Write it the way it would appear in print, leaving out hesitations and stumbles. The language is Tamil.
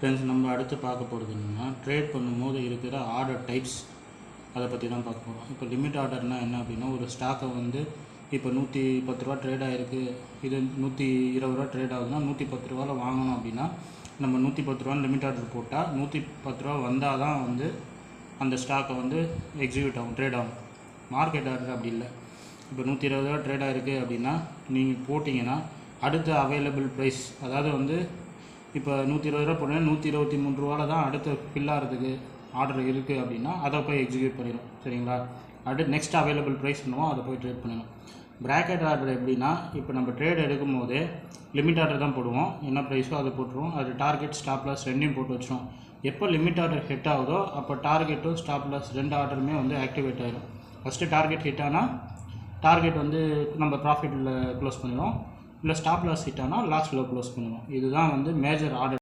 ஃப்ரெண்ட்ஸ், நம்ம அடுத்து பார்க்க போகிறது என்னென்னா, ட்ரேட் பண்ணும்போது இருக்கிற ஆர்டர் டைப்ஸ், அதை பற்றி தான் பார்க்க போகிறோம். இப்போ லிமிட் ஆர்டர்னால் என்ன அப்படின்னா, ஒரு ஸ்டாக்கை வந்து இப்போ 110 ரூபா ட்ரேட் ஆகிருக்கு, இது 120 ரூபா ட்ரேட் ஆகுதுன்னா 110 ரூபாவில் வாங்கணும் அப்படின்னா நம்ம 110 ரூபான்னு லிமிட் ஆர்டர் போட்டால் 110 ரூபா வந்தால் தான் வந்து அந்த ஸ்டாக்கை வந்து எக்ஸிக்யூட் ஆகும், ட்ரேட் ஆகும். மார்க்கெட் ஆர்டர் அப்படி இல்லை. இப்போ 120 ரூபா ட்ரேட் ஆகிருக்கு அப்படின்னா நீங்கள் போட்டிங்கன்னா அடுத்த அவைலபிள் ப்ரைஸ், அதாவது வந்து இப்போ 120 ரூபா போட்டேன்னா 123 ரூபாவில் தான் அடுத்த ஃபில் ஆகிறதுக்கு ஆர்டர் இருக்குது அப்படின்னா அதை போய் எக்ஸிக்யூட் பண்ணிடும். சரிங்களா? அடுத்து நெக்ஸ்ட் அவைலபிள் ப்ரைஸ் பண்ணுவோம், அதை போய் ட்ரேட் பண்ணிடும். ப்ராக்கெட் ஆர்டர் எப்படின்னா, இப்போ நம்ம ட்ரேட் எடுக்கும் போதே லிமிட் ஆர்டர் தான் போடுவோம், என்ன ப்ரைஸோ அதை போட்டுருவோம். அது டார்கெட் ஸ்டாப் லாஸ் ரெண்டையும் போட்டு வச்சிடும். எப்போ லிமிட் ஆர்டர் ஹிட் ஆகுதோ அப்போ டார்கெட்டும் ஸ்டாப் லாஸ் ரெண்டு ஆர்டருமே வந்து ஆக்டிவேட் ஆகிடும். ஃபஸ்ட்டு டார்கெட் ஹிட் ஆனால் டார்கெட் வந்து நம்ம ப்ராஃபிட்டில் க்ளோஸ் பண்ணிடுவோம், இல்லை ஸ்டாப் லாஸ் ஹிட் ஆனால் லாஸ்ட்டில் க்ளோஸ் பண்ணுவோம். இதுதான் வந்து மேஜர் ஆர்டர்.